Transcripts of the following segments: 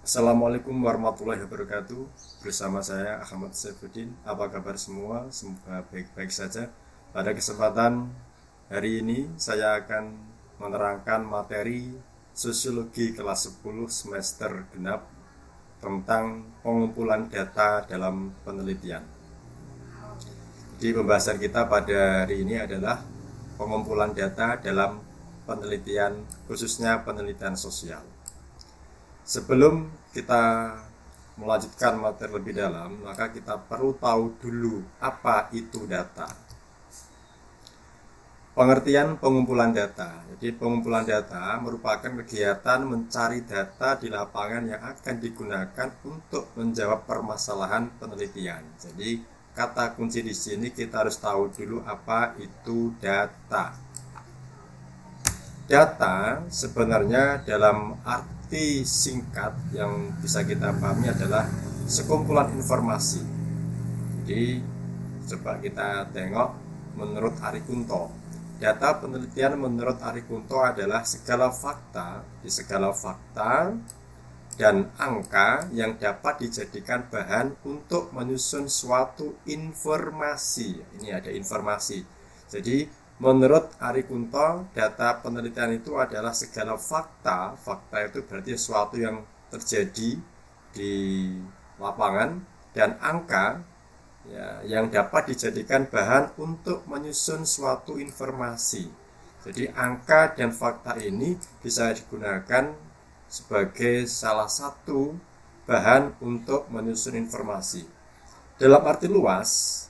Assalamualaikum warahmatullahi wabarakatuh. Bersama saya Ahmad Saifuddin. Apa kabar semua? Semoga baik-baik saja. Pada kesempatan hari ini saya akan menerangkan materi Sosiologi kelas 10 semester genap tentang pengumpulan data dalam penelitian. Jadi pembahasan kita pada hari ini adalah pengumpulan data dalam penelitian, khususnya penelitian sosial. Sebelum kita melanjutkan materi lebih dalam, maka kita perlu tahu dulu apa itu data. Pengertian pengumpulan data. Jadi pengumpulan data merupakan kegiatan mencari data di lapangan yang akan digunakan untuk menjawab permasalahan penelitian. Jadi kata kunci di sini kita harus tahu dulu apa itu data. Data sebenarnya dalam arti singkat yang bisa kita pahami adalah sekumpulan informasi. Jadi coba kita tengok menurut Ari Kunto. Data penelitian menurut Ari Kunto adalah segala fakta dan angka yang dapat dijadikan bahan untuk menyusun suatu informasi. Ini ada informasi. Jadi menurut Ari Kunto, data penelitian itu adalah segala fakta. Fakta itu berarti sesuatu yang terjadi di lapangan, dan angka ya, yang dapat dijadikan bahan untuk menyusun suatu informasi. Jadi angka dan fakta ini bisa digunakan sebagai salah satu bahan untuk menyusun informasi. Dalam arti luas,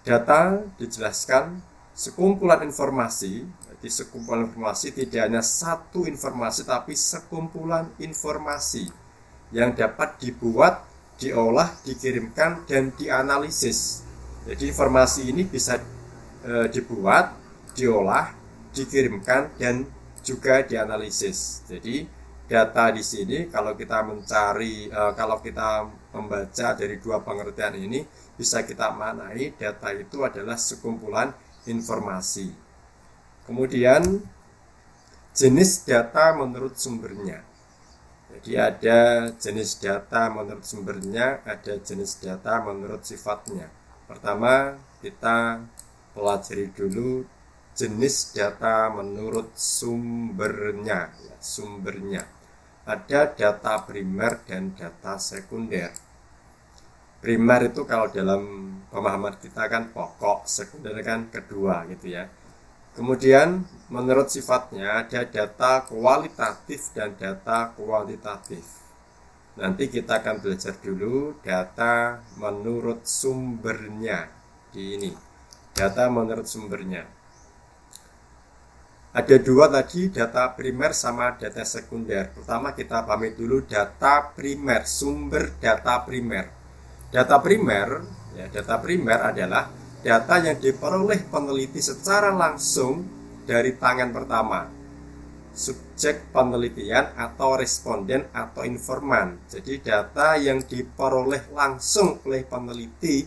data dijelaskan sekumpulan informasi. Jadi sekumpulan informasi tidak hanya satu informasi, tapi sekumpulan informasi yang dapat dibuat, diolah, dikirimkan, dan dianalisis. Jadi informasi ini bisa dibuat, diolah, dikirimkan, dan juga dianalisis. Jadi data di sini kalau kita membaca dari dua pengertian ini, bisa kita maknai data itu adalah sekumpulan informasi. Kemudian jenis data menurut sumbernya. Jadi ada jenis data menurut sumbernya, ada jenis data menurut sifatnya. Pertama, kita pelajari dulu jenis data menurut sumbernya. Sumbernya ada data primer dan data sekunder. Primer itu kalau dalam pemahaman kita kan pokok, sekunder kan kedua gitu ya. Kemudian menurut sifatnya ada data kualitatif dan data kuantitatif. Nanti kita akan belajar dulu data menurut sumbernya di ini. Data menurut sumbernya. Ada dua tadi, data primer sama data sekunder. Pertama kita pahami dulu data primer, sumber data primer. Data primer adalah data yang diperoleh peneliti secara langsung dari tangan pertama, subjek penelitian atau responden atau informan. Jadi data yang diperoleh langsung oleh peneliti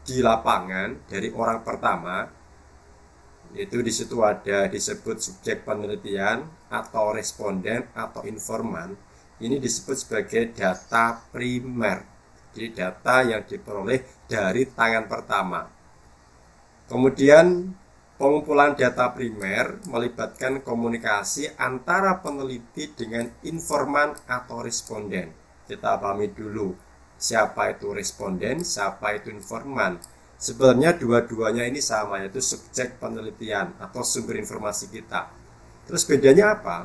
di lapangan dari orang pertama, itu di situ ada disebut subjek penelitian atau responden atau informan. Ini disebut sebagai data primer. Jadi data yang diperoleh dari tangan pertama. Kemudian pengumpulan data primer melibatkan komunikasi antara peneliti dengan informan atau responden. Kita pahami dulu siapa itu responden, siapa itu informan. Sebenarnya dua-duanya ini sama, yaitu subjek penelitian atau sumber informasi kita. Terus bedanya apa?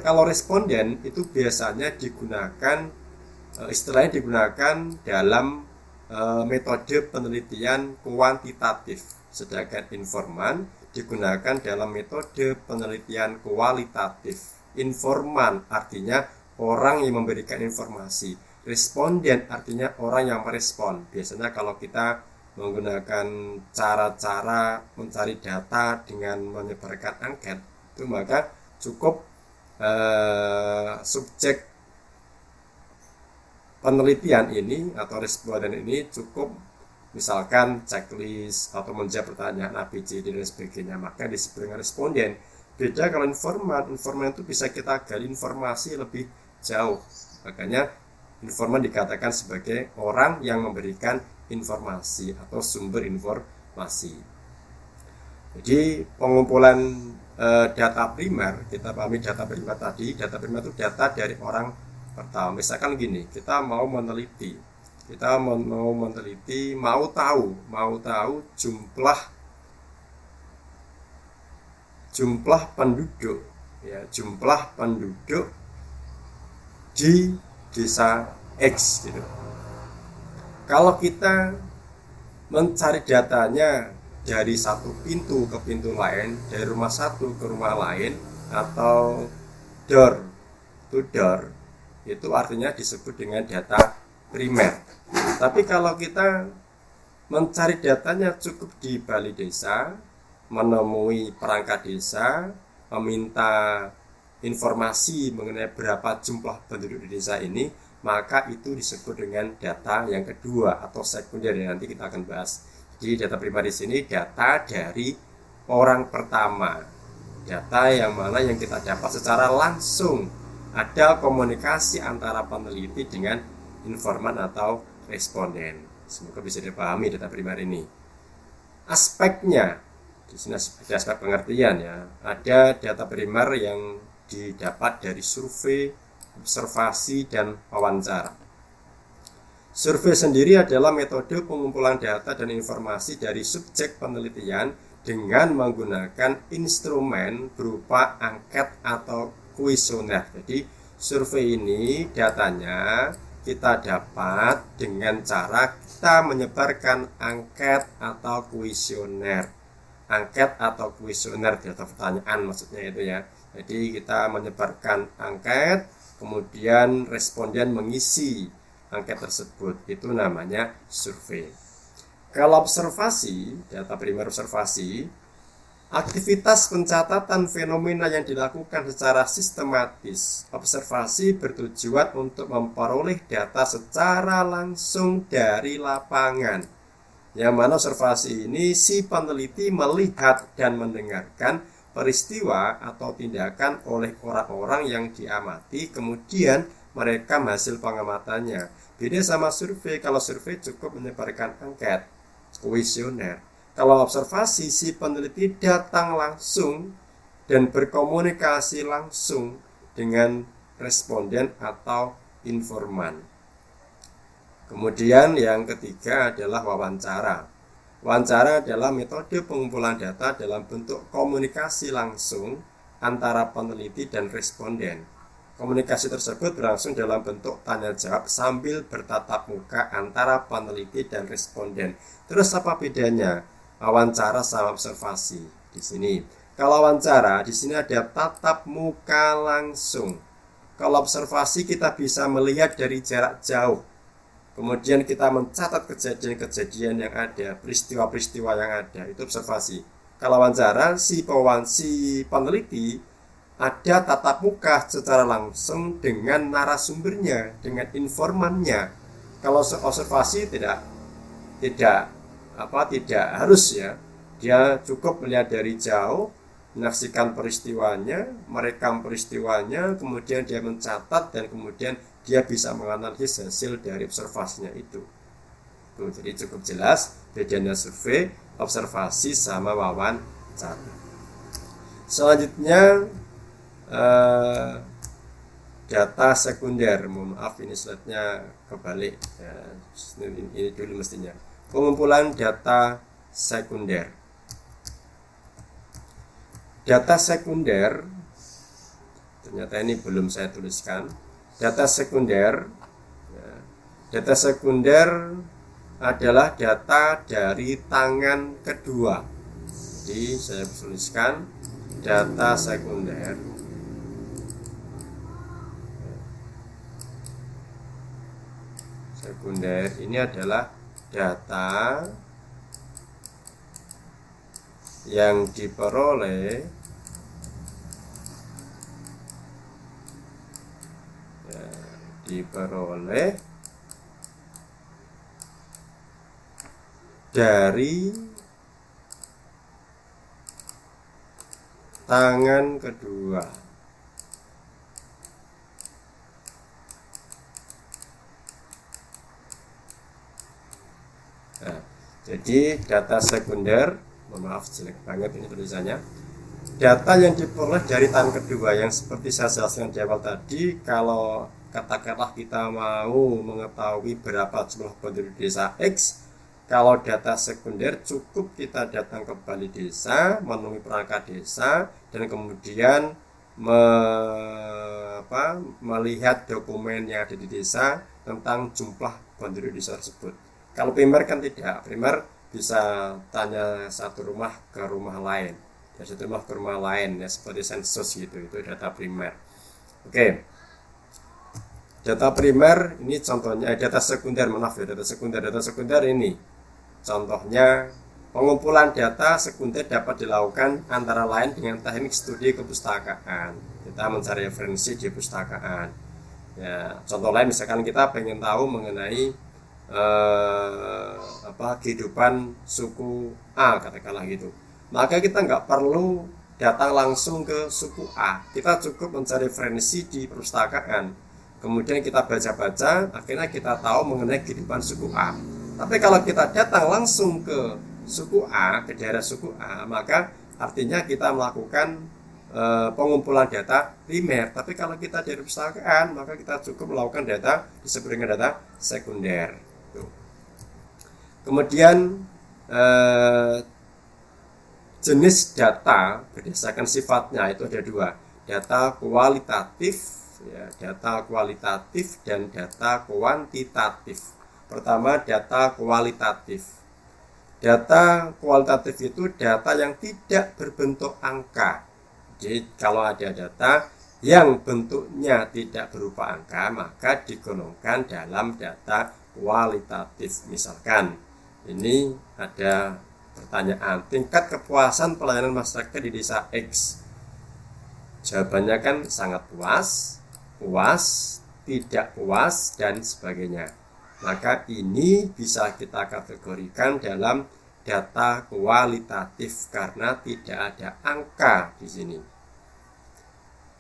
Kalau responden itu biasanya istilahnya digunakan dalam metode penelitian kuantitatif, sedangkan informan digunakan dalam metode penelitian kualitatif. Informan artinya orang yang memberikan informasi, responden artinya orang yang merespon. Biasanya kalau kita menggunakan cara-cara mencari data dengan menyebarkan angket, itu maka cukup subjek penelitian ini atau responden ini cukup misalkan checklist atau menjawab pertanyaan ABCD dan sebagainya, maka disebut dengan responden. Beda kalau informan itu bisa kita gali informasi lebih jauh. Makanya informan dikatakan sebagai orang yang memberikan informasi atau sumber informasi. Jadi pengumpulan data primer, kita pahami data primer tadi. Data primer itu data dari orang pertama. Misalkan gini, kita mau meneliti, mau tahu jumlah penduduk, ya, jumlah penduduk di desa X gitu. Kalau kita mencari datanya dari satu pintu ke pintu lain, dari rumah satu ke rumah lain, atau door to door, itu artinya disebut dengan data primer. Tapi kalau kita mencari datanya cukup di balai desa, menemui perangkat desa, meminta informasi mengenai berapa jumlah penduduk di desa ini, maka itu disebut dengan data yang kedua atau sekunder, yang nanti kita akan bahas. Jadi data primer di sini data dari orang pertama, data yang mana yang kita dapat secara langsung, ada komunikasi antara peneliti dengan informan atau responden. Semoga bisa dipahami data primer ini. Aspeknya di sini ada aspek pengertian, ya. Ada data primer yang didapat dari survei, observasi, dan wawancara. Survei sendiri adalah metode pengumpulan data dan informasi dari subjek penelitian dengan menggunakan instrumen berupa angket atau kuesioner. Jadi survei ini datanya kita dapat dengan cara kita menyebarkan angket atau kuesioner. Angket atau kuesioner, data pertanyaan maksudnya itu, ya. Jadi kita menyebarkan angket, kemudian responden mengisi angket tersebut, itu namanya survei. Kalau observasi, data primer observasi, aktivitas pencatatan fenomena yang dilakukan secara sistematis. Observasi bertujuan untuk memperoleh data secara langsung dari lapangan. Yang mana observasi ini si peneliti melihat dan mendengarkan peristiwa atau tindakan oleh orang-orang yang diamati, kemudian merekam hasil pengamatannya. Beda sama survei. Kalau survei cukup menyebarkan angket, kuesioner. Kalau observasi, si peneliti datang langsung dan berkomunikasi langsung dengan responden atau informan. Kemudian yang ketiga adalah wawancara. Wawancara adalah metode pengumpulan data dalam bentuk komunikasi langsung antara peneliti dan responden. Komunikasi tersebut berlangsung dalam bentuk tanya jawab sambil bertatap muka antara peneliti dan responden. Terus apa bedanya wawancara sama observasi di sini? Kalau wawancara di sini ada tatap muka langsung. Kalau observasi kita bisa melihat dari jarak jauh. Kemudian kita mencatat kejadian-kejadian yang ada, peristiwa-peristiwa yang ada, itu observasi. Kalau wawancara, si peneliti ada tatap muka secara langsung dengan narasumbernya, dengan informannya. Kalau observasi tidak harus, ya. Dia cukup melihat dari jauh, menyaksikan peristiwanya, merekam peristiwanya, kemudian dia mencatat, dan kemudian dia bisa menganalisis hasil dari observasinya itu. Jadi cukup jelas bedanya survei, observasi, sama wawancara. Selanjutnya data sekunder. Mohon maaf, ini slide-nya kebalik, ya. Ini dulu mestinya. Pengumpulan data sekunder. Data sekunder, ternyata ini belum saya tuliskan. Data sekunder adalah data dari tangan kedua. Jadi saya tuliskan data sekunder. Sekunder ini adalah data yang diperoleh dari tangan kedua. Jadi data sekunder, mohon maaf jelek banget ini tulisannya. Data yang diperoleh dari tahun kedua yang seperti saya jelaskan di awal tadi, kalau katakanlah kita mau mengetahui berapa jumlah penduduk desa X, kalau data sekunder cukup kita datang ke balai desa, menemui perangkat desa, dan kemudian melihat dokumen yang ada di desa tentang jumlah penduduk desa tersebut. Kalau primer kan tidak, primer bisa tanya satu rumah ke rumah lain, dari satu rumah ke rumah lain, ya seperti sensus gitu, itu data primer. Oke, data primer ini contohnya, data sekunder, maaf ya, data sekunder ini contohnya. Pengumpulan data sekunder dapat dilakukan antara lain dengan teknik studi kepustakaan. Kita mencari referensi di pustakaan. Ya, contoh lain misalkan kita pengen tahu mengenai kehidupan suku A, katakanlah gitu. Maka kita nggak perlu datang langsung ke suku A. Kita cukup mencari referensi di perpustakaan. Kemudian kita baca-baca, akhirnya kita tahu mengenai kehidupan suku A. Tapi kalau kita datang langsung ke suku A, ke daerah suku A, maka artinya kita melakukan pengumpulan data primer. Tapi kalau kita dari perpustakaan, maka kita cukup melakukan data disebut dengan data sekunder. Tuh. Kemudian jenis data berdasarkan sifatnya itu ada dua, data kualitatif, ya, data kualitatif dan data kuantitatif. Pertama, data kualitatif. Data kualitatif itu data yang tidak berbentuk angka. Jadi kalau ada data yang bentuknya tidak berupa angka, maka digolongkan dalam data kualitatif. Misalkan ini ada pertanyaan, tingkat kepuasan pelayanan masyarakat di desa X. Jawabannya kan sangat puas, puas, tidak puas, dan sebagainya. Maka ini bisa kita kategorikan dalam data kualitatif karena tidak ada angka di sini.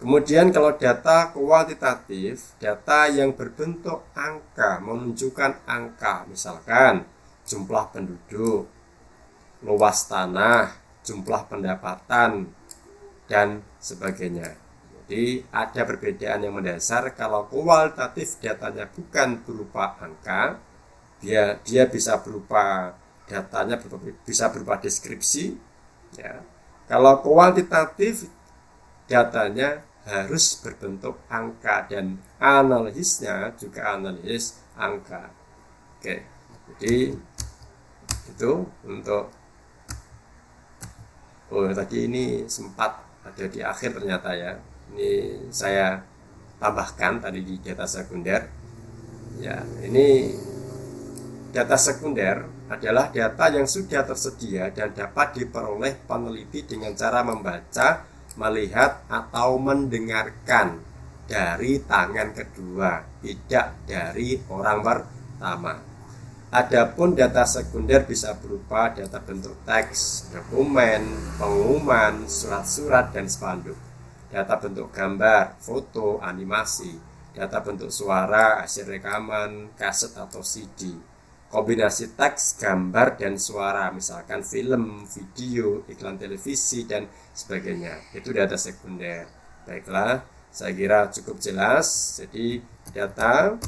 Kemudian kalau data kuantitatif, data yang berbentuk angka, menunjukkan angka, misalkan jumlah penduduk, luas tanah, jumlah pendapatan, dan sebagainya. Jadi ada perbedaan yang mendasar. Kalau kualitatif datanya bukan berupa angka, dia bisa berupa datanya bisa berupa deskripsi, ya. Kalau kuantitatif datanya harus berbentuk angka dan analisisnya juga analisis angka. Oke, jadi itu untuk tadi ini sempat ada di akhir ternyata ya. Ini saya tambahkan tadi di data sekunder. Ya, ini data sekunder adalah data yang sudah tersedia dan dapat diperoleh peneliti dengan cara membaca, melihat, atau mendengarkan dari tangan kedua, tidak dari orang pertama. Adapun data sekunder bisa berupa data bentuk teks, dokumen, pengumuman, surat-surat, dan spanduk. Data bentuk gambar, foto, animasi, data bentuk suara, hasil rekaman, kaset atau CD, kombinasi teks, gambar, dan suara, misalkan film, video, iklan televisi, dan sebagainya. Itu data sekunder. Baiklah, saya kira cukup jelas. Jadi data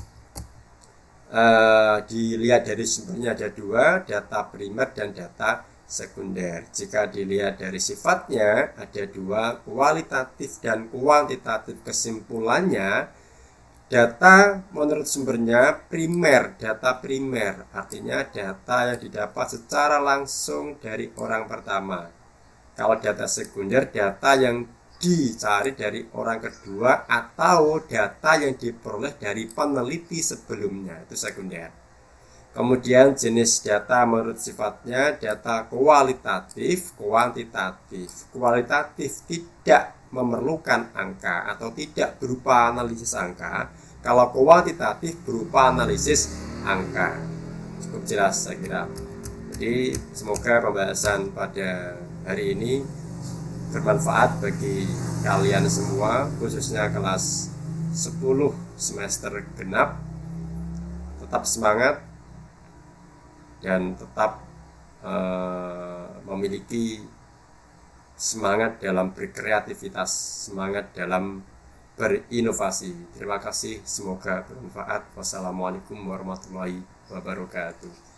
dilihat dari sumbernya ada dua, data primer dan data sekunder. Jika dilihat dari sifatnya ada dua, kualitatif dan kuantitatif. Kesimpulannya, data menurut sumbernya primer, data primer artinya data yang didapat secara langsung dari orang pertama. Kalau data sekunder, data yang dicari dari orang kedua atau data yang diperoleh dari peneliti sebelumnya, itu sekunder. Kemudian jenis data menurut sifatnya data kualitatif, kuantitatif. Kualitatif tidak memerlukan angka atau tidak berupa analisis angka. Kalau kuantitatif berupa analisis angka. Cukup jelas saya kira. Jadi semoga pembahasan pada hari ini bermanfaat bagi kalian semua, khususnya kelas 10 semester genap. Tetap semangat dan tetap memiliki semangat dalam berkreativitas, semangat dalam berinovasi. Terima kasih, semoga bermanfaat. Wassalamualaikum warahmatullahi wabarakatuh.